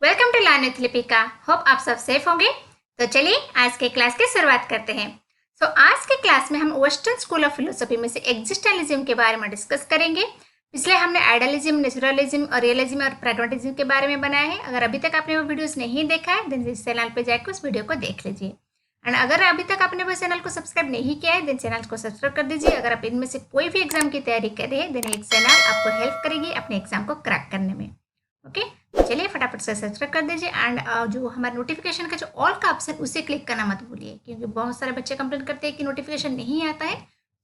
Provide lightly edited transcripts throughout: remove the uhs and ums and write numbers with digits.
Welcome to learn with Lipika. Hope आप सब safe होंगे। तो चलिए आज के क्लास की शुरुआत करते हैं। आज के क्लास में हम वेस्टर्न स्कूल ऑफ फिलोसफी में से एग्जिस्टेंलिज्म के बारे में डिस्कस करेंगे। पिछले हमने आइडियलिज्म, नेचुरलिज्म और रियलिज्म और प्रैग्मेटिज्म के बारे में बनाया है। अगर अभी तक आपने वो वीडियोस नहीं देखा है देन इस चैनल पे जाकर उस वीडियो को देख लीजिए। एंड अगर अभी तक आपने वो चैनल को सब्सक्राइब नहीं किया है देन चैनल को सब्सक्राइब कर दीजिए। अगर आप इनमें से कोई भी एग्जाम की तैयारी कर रहे हैं देन एक चैनल आपको हेल्प करेगी अपने एग्जाम को क्रैक करने में। ओके, चलिए फटाफट से सब्सक्राइब कर दीजिए। एंड जो हमारे नोटिफिकेशन का जो ऑल का ऑप्शन उसे क्लिक करना मत भूलिए, क्योंकि बहुत सारे बच्चे कंप्लेन करते हैं कि नोटिफिकेशन नहीं आता है।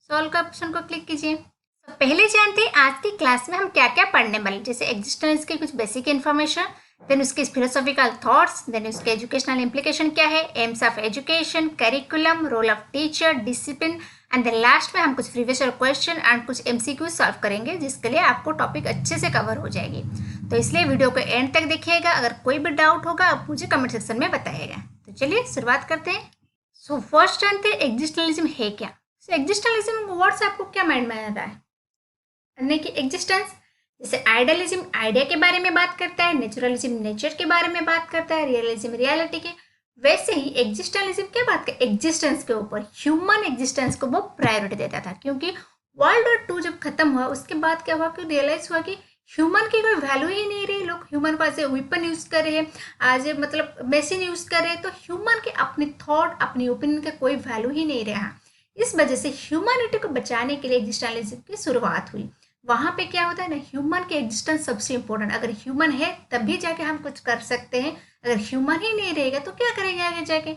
सो ऑल का ऑप्शन को क्लिक कीजिए। तो पहले जानते हैं आज की क्लास में हम क्या क्या पढ़ने वाले, जैसे एग्जिस्टेंस की कुछ बेसिक इन्फॉर्मेशन, देन उसके फिलोसॉफिकल थॉट्स, देन उसके एजुकेशनल इम्प्लीकेशन क्या है, aims of education, curriculum, role of teacher, discipline, and then last में हम कुछ प्रीवियस क्वेश्चन एंड कुछ एमसीक्यू सॉल्व करेंगे, जिसके लिए आपको टॉपिक अच्छे से कवर हो जाएगी। तो इसलिए वीडियो को एंड तक देखिएगा। अगर कोई भी डाउट होगा आप मुझे कमेंट सेक्शन में बताइएगा। तो चलिए शुरुआत करते हैं। फर्स्ट जानते हैं एग्जिस्टेंलिज्म है क्या। एग्जिस्टेंलिज्म वर्ड से आपको क्या माइंड में आ रहा है? यानी कि एग्जिस्टेंस, जैसे आइडियलिज्म आइडिया के बारे में बात करता है, नेचुरलिज्म नेचर के बारे में बात करता है, रियलिज्म रियलिटी के, वैसे ही एग्जिस्टेंलिज्म क्या बात कर एग्जिस्टेंस के ऊपर, ह्यूमन एग्जिस्टेंस को वो प्रायोरिटी देता था। क्योंकि वर्ल्ड वॉर 2 जब खत्म हुआ उसके बाद क्या हुआ कि रियलाइज हुआ कि ह्यूमन की कोई वैल्यू ही नहीं रही। लोग ह्यूमन को एज ए वेपन यूज कर रहे हैं, एज ए मतलब मशीन यूज कर रहे हैं। तो ह्यूमन के अपनी थॉट अपनी ओपिनियन का कोई वैल्यू ही नहीं रहा। इस वजह से ह्यूमनिटी को बचाने के लिए एग्जिस्टेंलिज्म की शुरुआत हुई। वहां पे क्या होता है ना, ह्यूमन के एग्जिस्टेंस सबसे इंपॉर्टेंट। अगर ह्यूमन है तभी जाके हम कुछ कर सकते हैं, अगर ह्यूमन ही नहीं रहेगा तो क्या करेंगे आगे जाके।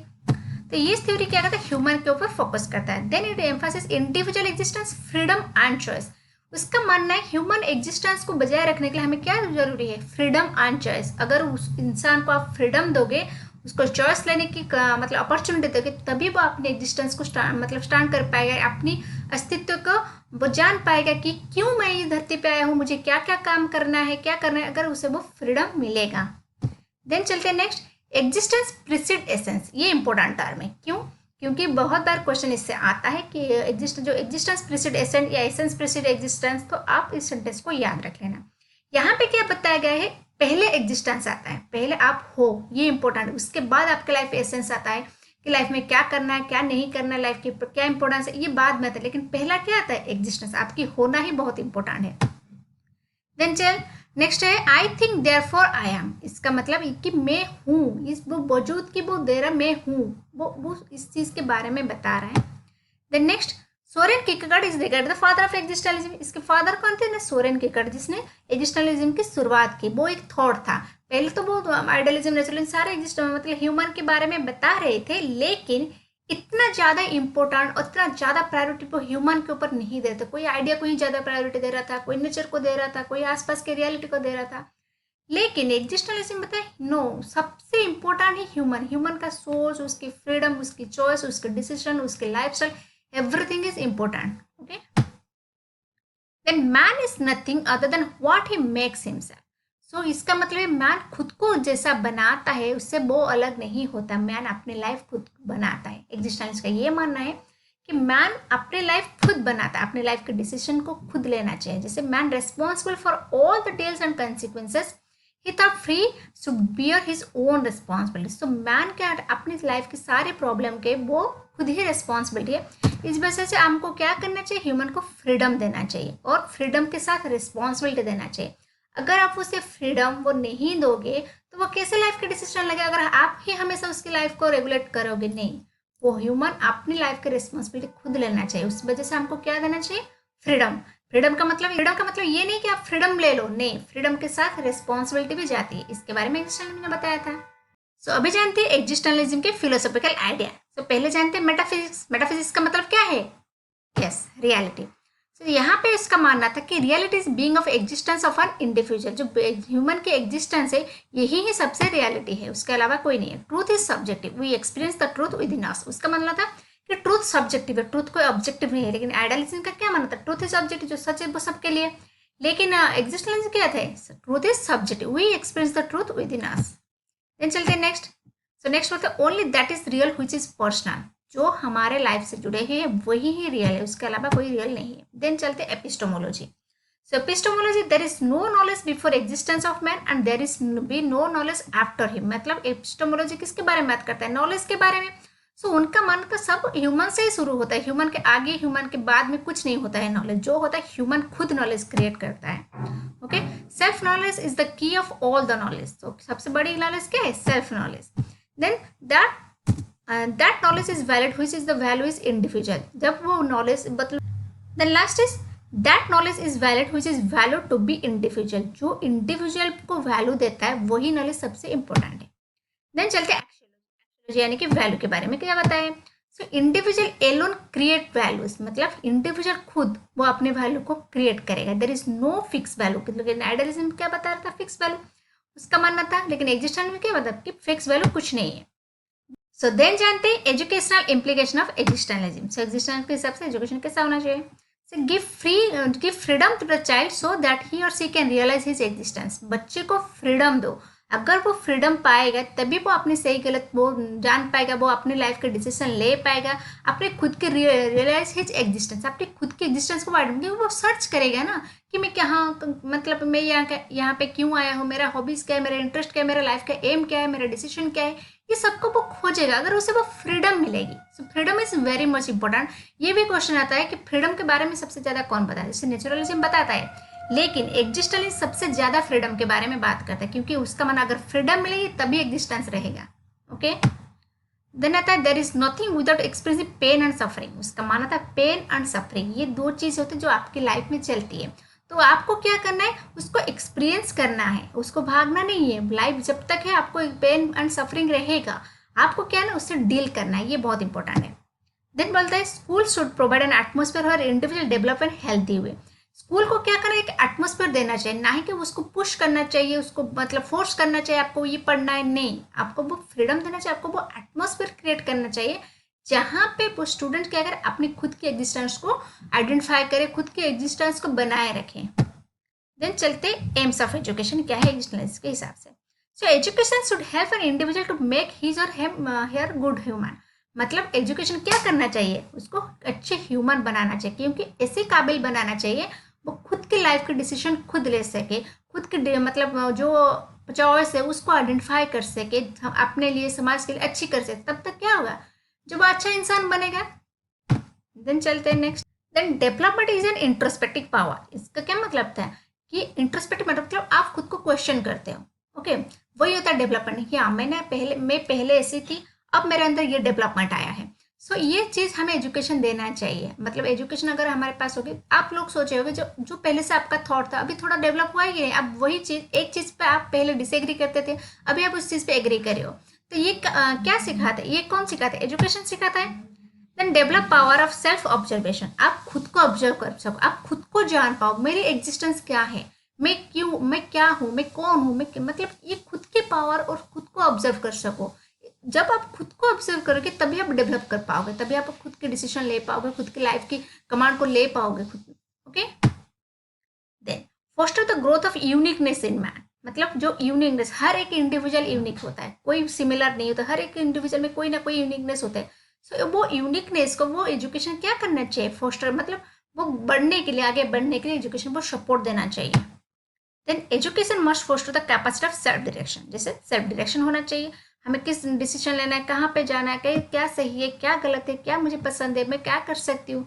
तो ये थ्योरी क्या करता है, ह्यूमन के ऊपर फोकस करता है। Then it emphasis individual existence, freedom and choice. उसका मानना है ह्यूमन एग्जिस्टेंस को बजाय रखने के लिए हमें क्या जरूरी है, फ्रीडम एंड चॉइस। अगर उस इंसान को आप फ्रीडम दोगे, उसको चॉइस लेने की मतलब अपॉर्चुनिटी दोगे, तभी वो अपने एग्जिस्टेंस को स्टांड कर पाएगा, अपनी अस्तित्व को वो जान पाएगा कि क्यों मैं इस धरती पे आया हूँ, मुझे क्या क्या काम करना है, क्या करना है, अगर उसे वो फ्रीडम मिलेगा। देन चलते हैं नेक्स्ट, एग्जिस्टेंस प्रीसीड एसेंस। ये इंपॉर्टेंट टर्म है। क्यों? क्योंकि बहुत बार क्वेश्चन इससे आता है कि एग्जिस्टेंस प्रीसीड एसेंस या एसेंस प्रीसीड एग्जिस्टेंस। तो आप इस सेंटेंस को याद रख लेना। यहाँ पे क्या बताया गया है, पहले एग्जिस्टेंस आता है, पहले आप हो, ये इंपॉर्टेंट है। उसके बाद आपके लाइफ एसेंस आता है कि लाइफ में क्या करना है क्या नहीं करना है, लाइफ की क्या इंपॉर्टेंस है, ये बाद में आता है। लेकिन पहला क्या आता है, एग्जिस्टेंस। आपकी होना ही बहुत इंपॉर्टेंट है। देन चल नेक्स्ट है I think therefore I am. इसका मतलब कि मैं हूँ, इस वो वजूद की वो दे रहा मैं हूँ, वो इस चीज के बारे में बता रहा है। Then next, Soren Kierkegaard is regarded the father of existentialism. इसके फादर कौन थे ना, सोरेन किरकेगार्ड, जिसने एग्जिस्टेंलिज्म की शुरुआत की। वो एक थॉट था, पहले तो वो आइडियलिज्म नेचुरलिज्म सारे एग्जिस्ट मतलब ह्यूमन के बारे में बता रहे थे, लेकिन इतना ज्यादा इंपॉर्टेंट और इतना ज्यादा प्रायोरिटी वो ह्यूमन के ऊपर नहीं दे रहे थे। कोई आइडिया को ही ज्यादा प्रायोरिटी दे रहा था, कोई नेचर को दे रहा था, कोई आसपास के रियलिटी को दे रहा था। लेकिन एग्जिस्टेंलिज्म बताए नो, सबसे इंपॉर्टेंट है ह्यूमन। ह्यूमन का सोच, उसकी फ्रीडम, उसकी चॉइस, उसके डिसीजन, उसके lifestyle, everything is important. Okay, then man is nothing other than what he makes himself. So इसका मतलब है मैन खुद को जैसा बनाता है उससे वो अलग नहीं होता। मैन अपनी लाइफ खुद बनाता है। एग्जिस्टेंस का ये मानना है कि मैन अपनी लाइफ खुद बनाता है, अपने लाइफ के डिसीजन को खुद लेना चाहिए। जैसे man responsible for all the details and consequences, he था free to bear his own responsibility. So man क्या अपनी लाइफ के सारे प्रॉब्लम के वो खुद ही रिस्पॉन्सिबिलिटी है। इस वजह से हमको क्या करना चाहिए, ह्यूमन को फ्रीडम देना चाहिए और फ्रीडम के साथ रिस्पॉन्सिबिलिटी देना चाहिए। अगर आप उसे फ्रीडम वो नहीं दोगे तो वो कैसे लाइफ के डिसीजन लगे, अगर आप ही हमेशा उसकी लाइफ को रेगुलेट करोगे। नहीं, वो ह्यूमन अपनी लाइफ की रिस्पॉन्सिबिलिटी खुद लेना चाहिए। उस वजह से हमको क्या देना चाहिए, फ्रीडम। फ्रीडम का मतलब ये नहीं कि आप फ्रीडम ले लो, नहीं, फ्रीडम के साथ रिस्पॉन्सिबिलिटी भी जाती है। इसके बारे में एग्जिस्टेंलिज्म ने बताया था। अभी जानते हैं एग्जिस्टेंलिज्म के फिलोसॉफिकल आइडिया। पहले जानते हैं मेटाफिजिक्स। मेटाफिजिक्स का मतलब क्या है, यस, रियलिटी। यहाँ पे इसका मानना था कि reality is being of existence of an individual. जो ह्यूमन के एग्जिस्टेंस है यही ही सबसे रियलिटी है, उसके अलावा कोई नहीं है। Truth is subjective, we experience the truth within us. उसका मतलब था कि ट्रूथ सब्जेक्टिव है, ट्रूथ कोई ऑब्जेक्टिव नहीं है। लेकिन आइडियलिज्म का क्या मानना था, ट्रूथ इज ऑब्जेक्टिव, जो सच है वो सबके लिए। लेकिन एग्जिस्टेंस क्या थे, truth is subjective, we experience the truth within us. Then चलते हैं नेक्स्ट। नेक्स्ट बोलते हैं only that is real which is personal. जो हमारे लाइफ से जुड़े हैं वही ही रियल है, उसके अलावा कोई रियल नहीं है। देन चलते epistemology. So epistemology, there is no knowledge before existence of man and there is be no knowledge after him. मतलब epistemology किसके बारे में बात करता है? नॉलेज के बारे में. सो उनका मन का सब ह्यूमन से ही शुरू होता है. ह्यूमन के आगे, ह्यूमन के बाद में कुछ नहीं होता है नॉलेज. जो होता है ह्यूमन खुद नॉलेज क्रिएट करता है. Okay, self knowledge is the key of all the knowledge. तो सबसे बड़ी नॉलेज क्या है? Self knowledge. Then that knowledge is valid which is the value is individual. जब वो नॉलेज मतलब then last is that knowledge is valid which is value to be individual. जो individual को वैल्यू देता है वही नॉलेज सबसे इंपॉर्टेंट है. देन चलते हैं एक्सियोलॉजी यानी कि वैल्यू के बारे में क्या बताया. So individual alone create values. मतलब इंडिविजुअल खुद वो अपने वैल्यू को क्रिएट करेगा. There is no fix value. लेकिन आइडियलिज्म क्या बता रहा था? फिक्स वैल्यू उसका मानना था. लेकिन एग्जिस्टेंस में क्या मतलब कि फिक्स वैल्यू कुछ नहीं है. सो देन जानते हैं educational implication of existentialism. So existence के हिसाब से एजुकेशन कैसा होना चाहिए? So give freedom to the child so that he or she can realize his existence. बच्चे को फ्रीडम दो. अगर वो फ्रीडम पाएगा तभी वो अपनी सही गलत वो जान पाएगा. वो अपनी लाइफ के डिसीजन ले पाएगा. अपने खुद के रियलाइज हिज एग्जिस्टेंस. अपने खुद के एग्जिस्टेंस को क्योंकि वो सर्च करेगा ना कि मैं क्या मतलब मैं यहाँ पे क्यों आया हूँ, मेरा हॉबीज क्या है, मेरा इंटरेस्ट क्या है, मेरा लाइफ का एम क्या है, मेरा डिसीजन क्या है. ये सबको वो खोजेगा अगर उसे वो फ्रीडम मिलेगी. So freedom is very much important. ये भी क्वेश्चन आता है कि फ्रीडम के बारे में सबसे ज्यादा कौन बताता है? जैसे नेचुरलिज्म बताता है, लेकिन एग्जिस्टेंस सबसे ज्यादा फ्रीडम के बारे में बात करता है क्योंकि उसका मन अगर फ्रीडम मिलेगी तभी एग्जिस्टेंस रहेगा. ओके, देन आता है there is nothing without experiencing pain and suffering. उसका माना था पेन एंड सफरिंग ये दो चीज होती है जो आपकी लाइफ में चलती है. तो आपको क्या करना है? उसको एक्सपीरियंस करना है, उसको भागना नहीं है. लाइफ जब तक है आपको पेन एंड सफरिंग रहेगा. आपको क्या है ना उससे डील करना है. ये बहुत इंपॉर्टेंट है. देन बोलता है school should provide an atmosphere for individual development healthy way. School को क्या करना है? एक एटमोस्फेयर देना चाहिए. ना ही कि उसको पुश करना चाहिए, उसको मतलब फोर्स करना चाहिए आपको ये पढ़ना है. नहीं, आपको वो फ्रीडम देना चाहिए. आपको वो एटमोस्फेयर क्रिएट करना चाहिए जहाँ पे वो स्टूडेंट क्या करे? अपनी खुद की एग्जिस्टेंस को आइडेंटिफाई करे, खुद की एग्जिस्टेंस को बनाए रखें. देन चलते एम्स ऑफ एजुकेशन क्या है एग्जिस्टेंस के हिसाब से. So education should help an individual to make his or her good human. मतलब एजुकेशन क्या करना चाहिए? उसको अच्छे ह्यूमन बनाना चाहिए क्योंकि ऐसे काबिल बनाना चाहिए वो खुद की लाइफ के डिसीजन खुद ले सके, खुद की मतलब जो चॉइस है उसको आइडेंटिफाई कर सके, अपने लिए समाज के लिए अच्छी कर सके. तब तक क्या होगा? जब अच्छा इंसान बनेगा. देन चलते हैं next. Then development is an introspective power. इसका क्या मतलब था कि इंट्रोस्पेक्टिव मतलब आप खुद को क्वेश्चन करते हो. ओके, वही होता है डेवलपमेंट. हाँ, मैं पहले ऐसी थी, अब मेरे अंदर ये डेवलपमेंट आया है. सो ये चीज़ हमें एजुकेशन देना चाहिए. मतलब एजुकेशन अगर हमारे पास होगी, आप लोग सोचे होगे जो पहले से आपका थॉट था अभी थोड़ा डेवलप हुआ ही नहीं. अब वही चीज़ एक चीज़ पे आप पहले डिसएग्री करते थे, अभी आप उस चीज़ पे एग्री करे हो. तो ये क्या सिखाता है? ये कौन सिखाता है? एजुकेशन सिखाता है. Then develop power of self observation. आप खुद को ऑब्जर्व कर सको, आप खुद को जान पाओ मेरी एग्जिस्टेंस क्या है, मैं क्या हूँ, मैं कौन हूँ, मैं मतलब ये खुद की पावर और खुद को ऑब्जर्व कर सको. जब आप खुद को ऑब्जर्व करोगे तभी आप डेवलप कर पाओगे, तभी आप खुद के डिसीजन ले पाओगे, खुद की लाइफ की कमांड को ले पाओगे खुद. Okay, then foster the growth of uniqueness in man. मतलब जो यूनिकनेस, हर एक इंडिविजुअल यूनिक होता है, कोई सिमिलर नहीं होता. हर एक इंडिविजुअल में कोई ना कोई यूनिकनेस होता है. सो वो यूनिकनेस को वो एजुकेशन क्या करना चाहिए? फोस्टर मतलब वो बढ़ने के लिए, आगे बढ़ने के लिए एजुकेशन को सपोर्ट देना चाहिए. Then education must foster the capacity of self direction. जैसे सेल्फ डायरेक्शन होना चाहिए, हमें किस डिसीजन लेना है, कहाँ पे जाना है, क्या सही है, क्या गलत है, क्या मुझे पसंद है, मैं क्या कर सकती हूँ.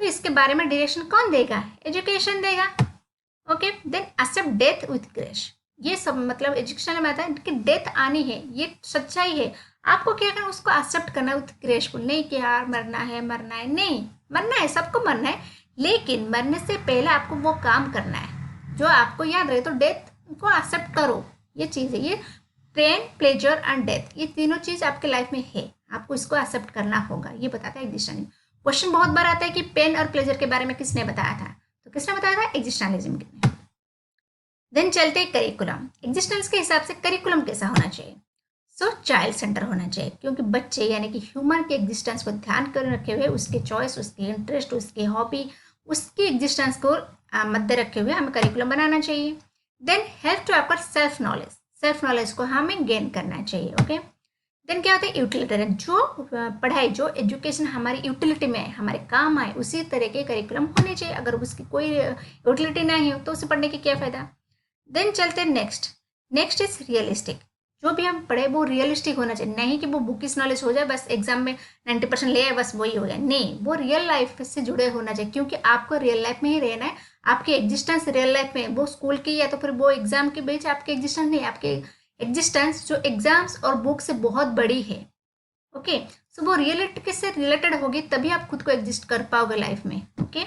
तो इसके बारे में डायरेक्शन कौन देगा? एजुकेशन देगा. Okay, then accept death with grace. ये सब मतलब एजुकेशन में आता है कि डेथ आनी है, ये सच्चाई है. आपको क्या करना? उसको एक्सेप्ट करना है विथ ग्रेसफुल. नहीं कि यार मरना है नहीं, मरना है, सबको मरना है, लेकिन मरने से पहले आपको वो काम करना है जो आपको याद रहे. तो डेथ को एक्सेप्ट करो. ये चीज़ है, ये पेन, प्लेजर एंड डेथ, ये तीनों चीज़ आपके लाइफ में है, आपको इसको एक्सेप्ट करना होगा. ये बताता है एग्जिस्टेंस. क्वेश्चन बहुत बार आता है कि पेन और प्लेजर के बारे में किसने बताया था? तो किसने बताया था? एग्जिस्टेंलिज्म ने. देन चलते हैं करिकुलम. एग्जिस्टेंस के हिसाब से करिकुलम कैसा होना चाहिए? सो चाइल्ड सेंटर होना चाहिए क्योंकि बच्चे यानी कि ह्यूमन के एग्जिस्टेंस को ध्यान कर रखे हुए, उसके चॉइस, उसके इंटरेस्ट, उसकी हॉबी, उसकी एग्जिस्टेंस को मद्दे रखे हुए हमें करिकुलम बनाना चाहिए. Then help to acquire self knowledge. Self knowledge को हमें गेन करना चाहिए. ओके, देन क्या होता है यूटिलिटेरियन, जो पढ़ाई जो एजुकेशन हमारी यूटिलिटी में है, हमारे काम आए, उसी तरह के करिकुलम होने चाहिए। अगर उसकी कोई यूटिलिटी नहीं हो तो उसे पढ़ने की क्या फ़ायदा। देन चलते हैं नेक्स्ट। नेक्स्ट इज रियलिस्टिक, जो भी हम पढ़े वो रियलिस्टिक होना चाहिए, नहीं कि वो बुकिश नॉलेज हो जाए बस एग्जाम में 90% ले आए बस वही हो जाए, नहीं, वो रियल लाइफ से जुड़े होना चाहिए, क्योंकि आपको रियल लाइफ में ही रहना है। आपकी एग्जिस्टेंस रियल लाइफ में, वो स्कूल की या तो फिर वो एग्जाम के बीच आपकी एग्जिस्टेंस नहीं, आपकी एग्जिस्टेंस जो एग्जाम्स और बुक से बहुत बड़ी है। ओके, सो वो रियलिटी से रिलेटेड होगी तभी आप खुद को एग्जिस्ट कर पाओगे लाइफ में। ओके,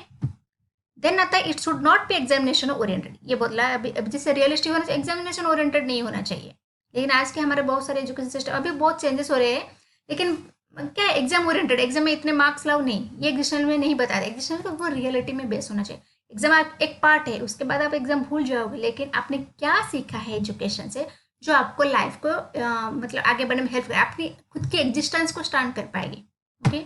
देन आता है it should not be examination oriented. ये बोला अभी जैसे रियलिस्टिक होना चाहिए, एग्जामिनेशन ओरिएंटेड नहीं होना चाहिए। लेकिन आज के हमारे बहुत सारे एजुकेशन सिस्टम अभी बहुत चेंजेस हो रहे हैं, लेकिन क्या एग्जाम ओरिएंटेड, एग्जाम में इतने मार्क्स लाओ, नहीं, ये एग्जिस्टेंस में नहीं बता रहे। एग्जिस्टेंस तो वो रियलिटी में बेस होना चाहिए। एग्जाम आप एक पार्ट है, उसके बाद आप एग्जाम भूल जाओगे, लेकिन आपने क्या सीखा है एजुकेशन से जो आपको लाइफ को मतलब आगे बढ़ने में हेल्प करे, अपनी खुद की एग्जिस्टेंस को स्टार्ट कर पाएगी। Okay,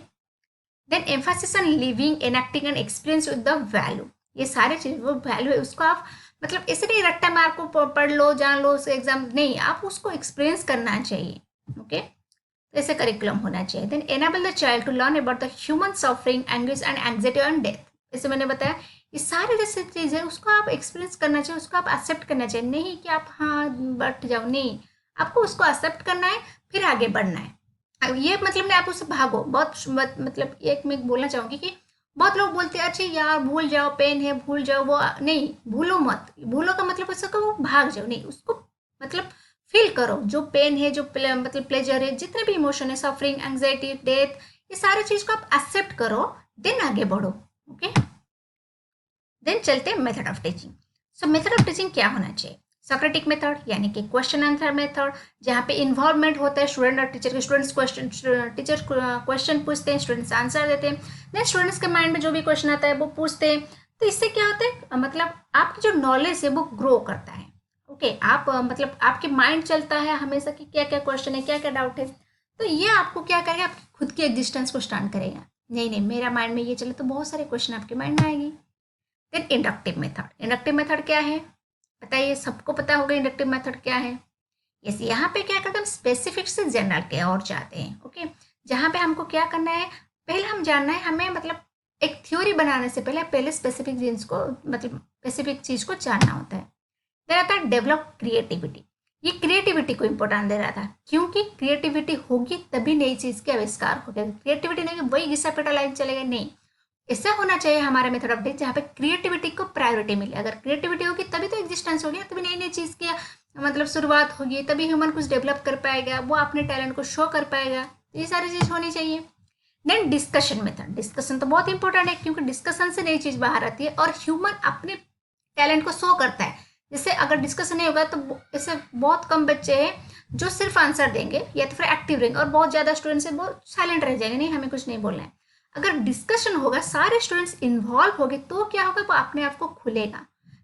then emphasis on living, enacting and experience with the value. ये सारे चीज वो वैल्यू है, उसको आप मतलब ऐसे नहीं रट्टा मार को पढ़ लो जान लो उस एग्जाम, नहीं, आप उसको एक्सपीरियंस करना चाहिए। ओके, तो ऐसे करिकुलम होना चाहिए। Then enable the child to learn about the human suffering, anguish and anxiety and death. जैसे मैंने बताया, ये सारे जैसे चीज़ है उसको आप एक्सपीरियंस करना चाहिए, उसको आप एक्सेप्ट करना चाहिए, नहीं कि आप हाँ बैठ जाओ, नहीं, आपको उसको एक्सेप्ट करना है फिर आगे बढ़ना है। अब ये मतलब नहीं आप उससे भागो। बहुत मतलब एक मैं बोलना चाहूँगी कि बहुत लोग बोलते हैं अच्छा यार भूल जाओ, पेन है भूल जाओ, वो नहीं, भूलो मत। भूलो का मतलब उसको वो भाग जाओ, नहीं, उसको मतलब फील करो, जो पेन है, जो मतलब प्लेजर है, जितने भी इमोशन है, सफरिंग, एंग्जाइटी, डेथ, ये सारी चीज को आप एक्सेप्ट करो, देन आगे बढ़ो। ओके, देन चलते हैं method of teaching. So method of teaching क्या होना चाहिए। सोक्रेटिक मेथड यानी कि क्वेश्चन आंसर मेथड, जहाँ पे इन्वॉल्वमेंट होता है स्टूडेंट और टीचर के। टीचर क्वेश्चन पूछते हैं, स्टूडेंट्स आंसर देते हैं, देन स्टूडेंट्स के माइंड में जो भी क्वेश्चन आता है वो पूछते हैं। तो इससे क्या होता है, मतलब आपकी जो नॉलेज है वो ग्रो करता है। ओके, आप मतलब आपके माइंड चलता है हमेशा कि क्या क्या क्वेश्चन है, क्या क्या डाउट है, तो ये आपको क्या करेगा, आपकी खुद की एग्जिस्टेंस को स्टार्ट करेगा। नहीं नहीं, मेरा माइंड में ये चले, तो बहुत सारे क्वेश्चन आपके माइंड में आएगी। Then inductive method. Inductive method क्या है बताइए, सबको पता होगा इंडक्टिव मेथड क्या है। यस, यहाँ पे क्या करते हैं, हम स्पेसिफिक से जनरल के और जाते हैं। ओके, जहाँ पे हमको क्या करना है, पहले हम जानना है, हमें मतलब एक थ्योरी बनाने से पहले स्पेसिफिक चीज को मतलब स्पेसिफिक चीज को जानना होता है। दे रहा था डेवलप क्रिएटिविटी। ये क्रिएटिविटी को इम्पोर्टेंट दे रहा था, क्योंकि क्रिएटिविटी होगी तभी नई चीज के आविष्कार होगा। क्रिएटिविटी नहीं वही घिसा पिटा लाइन चलेगा, नहीं, ऐसा होना चाहिए हमारा मेथड ऑफ टीचिंग जहाँ पे क्रिएटिविटी को प्रायोरिटी मिले। अगर क्रिएटिविटी होगी तभी तो एग्जिस्टेंस होगी, तभी नई नई चीज़ की मतलब शुरुआत होगी, तभी ह्यूमन कुछ डेवलप कर पाएगा, वो अपने टैलेंट को शो कर पाएगा। ये सारी चीज़ होनी चाहिए। Then discussion method. डिस्कशन तो बहुत इंपॉर्टेंट है, क्योंकि डिस्कशन से नई चीज़ बाहर आती है और ह्यूमन अपने टैलेंट को शो करता है। जैसे अगर डिस्कशन नहीं होगा तो ऐसे बहुत कम बच्चे हैं जो सिर्फ आंसर देंगे या तो फिर एक्टिव रहेंगे, और बहुत ज़्यादा स्टूडेंट्स हैं वो साइलेंट रह जाएंगे, नहीं हमें कुछ नहीं बोलना है। अगर डिस्कशन होगा, सारे स्टूडेंट्स इन्वॉल्व हो गए, तो क्या होगा, वो अपने आप को खुलेगा,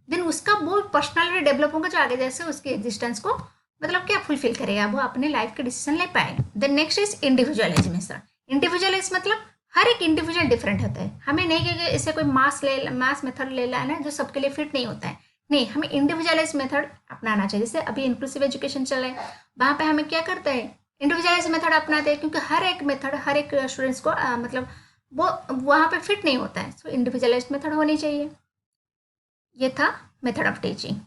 देन उसका वो पर्सनालिटी डेवलप होगा जो आगे जैसे उसकी एग्जिस्टेंस को मतलब क्या फुलफिल करेगा, वो अपने लाइफ के डिसीजन ले पाएगा। Then next is individualism. Sir individualism मतलब हर एक इंडिविजुअल डिफरेंट होता है, हमें नहीं कि इसे कोई मास मेथड ले लाना है जो सबके लिए फिट नहीं होता है, नहीं, हमें इंडिविजुअलाइज मेथड अपनाना चाहिए। जैसे अभी इंक्लूसिव एजुकेशन चल रहा है, वहाँ पे हमें क्या करता है, इंडिविजुअलाइज मेथड अपनाते हैं, क्योंकि हर एक मेथड हर एक स्टूडेंट्स को मतलब वो वहाँ पे फिट नहीं होता है, सो इंडिविजुअलाइज मेथड होनी चाहिए। ये था method of teaching.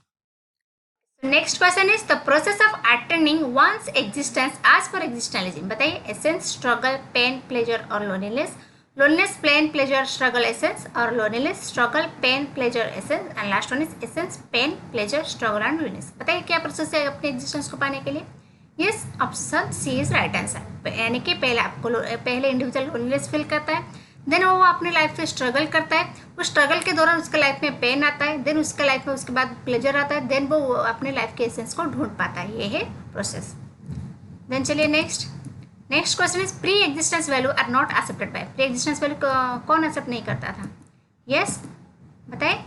Next question is the process of attending one's existence as per existentialism. बताइए एसेंस, स्ट्रगल, पेन, प्लेजर और loneliness. Loneliness, pain, pleasure, struggle, essence, और loneliness, struggle, pain, pleasure, essence, and last one is essence, pain, pleasure, struggle and loneliness. बताइए क्या process है अपने existence को पाने के लिए। Yes, option C is right answer, यानी कि पहले इंडिविजुअल लोनलीनेस फील करता है, देन वो अपनी लाइफ से स्ट्रगल करता है, उस स्ट्रगल के दौरान उसके लाइफ में पेन आता है, देन उसके लाइफ में उसके बाद प्लेजर आता है, देन वो अपने लाइफ के एसेंस को ढूंढ पाता है। ये है प्रोसेस। देन चलिए next question is pre existence value are not accepted by. Pre existence value कौन एक्सेप्ट नहीं करता था। यस, बताए।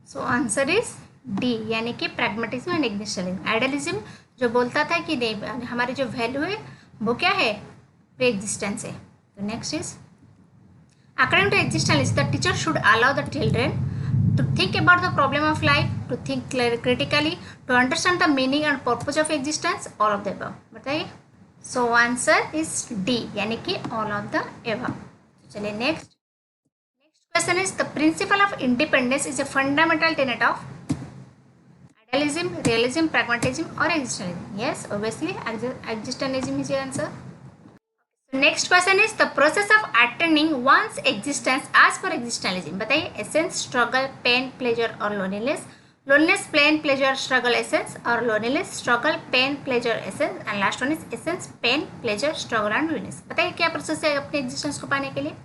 सो आंसर इज डी, यानी कि प्रैग्मेटिज्म एंड एग्जिस्टेंलिज्म। आइडियलिज्म जो बोलता था कि नहीं हमारी जो वैल्यू है वो क्या है, प्री एग्जिस्टेंस है। तो next is according to existentialism, the teacher should allow the children to think about the problem of life, to think critically, to understand the meaning and purpose of existence, all of the above. बताइए so answer is D, यानी कि all of the above. चलिए next question is the principle of independence is a fundamental tenet of idealism, realism, pragmatism और existentialism. Yes, obviously existentialism is your answer. Next question is the process of attaining one's existence as per existentialism. बताइए essence, struggle, pain, pleasure और loneliness. Loneliness, pain, pleasure, struggle, essence, और loneliness, struggle, pain, pleasure, essence, and last one is essence, pain, pleasure, struggle and loneliness. बताइए क्या process है अपने existence को पाने के लिए।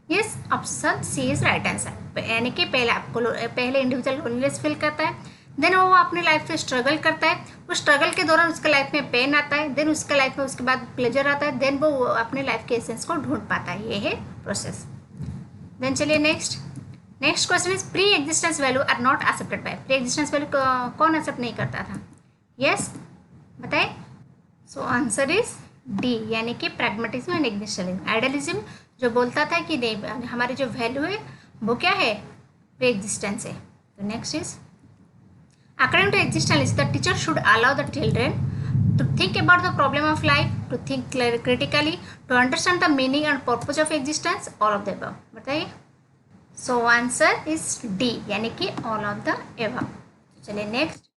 Yes, option C is right answer, यानी कि पहले इंडिविजुअल लोनलीनेस फील करता है, देन वो अपने लाइफ में स्ट्रगल करता है, उस स्ट्रगल के दौरान उसके लाइफ में पेन आता है, देन उसके लाइफ में उसके बाद प्लेजर आता है, देन वो अपने लाइफ के एसेंस को ढूंढ पाता है। ये है प्रोसेस। देन चलिए next question is pre existence value are not accepted by. Pre existence value कौन एक्सेप्ट नहीं करता था? यस, बताए। सो आंसर इज डी, यानी कि प्रैग्मेटिज्म एंड एक्जिस्टेंलिज्म। आइडियलिज्म जो बोलता था कि नहीं, हमारी जो वैल्यू है वो क्या है, प्री एग्जिस्टेंस है। तो next is according to existentialism, the teacher should allow the children to think about the problem of life, to think critically, to understand the meaning and purpose of existence, all of the above. बताइए। So answer is D, यानी कि all of the above। चलिए next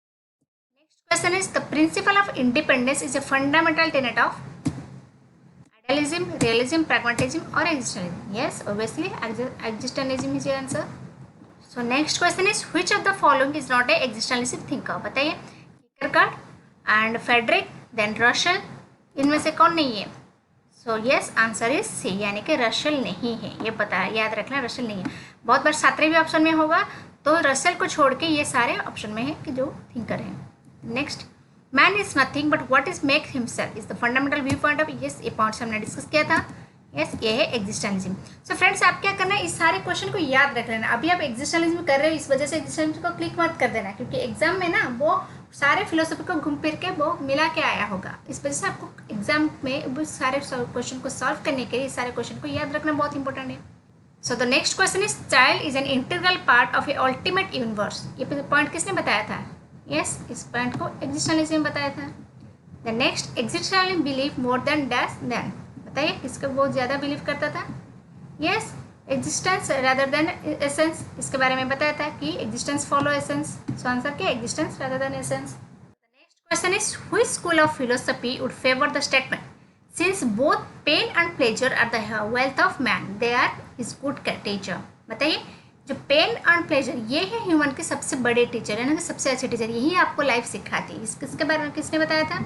question is the principle of independence is a fundamental tenet of idealism, realism, pragmatism or existentialism. Yes, obviously existentialism is your answer. So next question is which of the following is not a existentialist thinker. बताइए Kierkegaard and Frederick, then Russell, इनमें से कौन नहीं है? So yes, answer is C, यानी कि रशल नहीं है। ये पता है, याद रखना, रशल नहीं है। बहुत बार 7वें भी ऑप्शन में होगा, तो रशल को छोड़ के ये सारे ऑप्शन में है कि जो थिंकर हैं। Next, man is nothing but what is make himself is the fundamental view point of. Yes, ये पॉइंट्स हमने डिस्कस किया था। यस, ये है एक्जिस्टेंलिज्म। सो फ्रेंड्स, आप क्या करना है, इस सारे क्वेश्चन को याद रख लेना। अभी आप एक्जिस्टेंलिज्म कर रहे हो, इस वजह से एक्जिस्टेंलिज्म को क्लिक मत कर देना, क्योंकि एग्जाम में ना वो सारे फिलोसफी को घूम फिर के वो मिला के आया होगा। इस वजह से आपको एग्जाम में वो सारे क्वेश्चन को सॉल्व करने के लिए सारे क्वेश्चन को याद रखना बहुत इंपॉर्टेंट है। So the next question is child is an integral part of A ultimate universe. ये पॉइंट किसने बताया था? यस, इस पॉइंट को एक्जिस्टेंलिज्म बताया था। The next, existentialism believe more than dash than. बताइए किसको बहुत ज़्यादा बिलीव करता था? Yes, existence rather than essence. इसके बारे में बताया था कि existence follow essence. So answer क्या? Existence rather than essence. Next question is which school of philosophy would favour the statement since both pain and pleasure are the wealth of man they are his good teacher. बताइए, जो pen and pleasure ये है human के सबसे बड़े teacher है ना, सबसे अच्छे टीचर, यही आपको लाइफ सिखाती है। इसके बारे में किसने बताया था?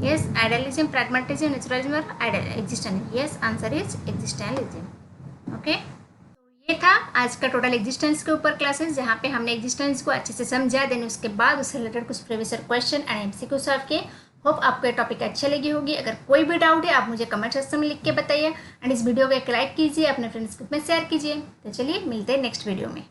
यस, आइडियलिज्म, प्रैग्मेटिज्म, नेचुरलिज्म और existentialism. Yes, answer is existentialism. Okay, तो ये था आज का टोटल एग्जिस्टेंस के ऊपर क्लासेस, जहाँ पे हमने एग्जिस्टेंस को अच्छे से समझा, देन उसके बाद उससे रिलेटेड कुछ previous question and MCQ solve किए। होप आपको ये टॉपिक अच्छी लगी होगी। अगर कोई भी डाउट है आप मुझे कमेंट सेक्शन में लिख के बताइए, एंड इस वीडियो को एक लाइक कीजिए, अपने फ्रेंड्स ग्रुप में शेयर कीजिए। तो चलिए मिलते हैं नेक्स्ट वीडियो में।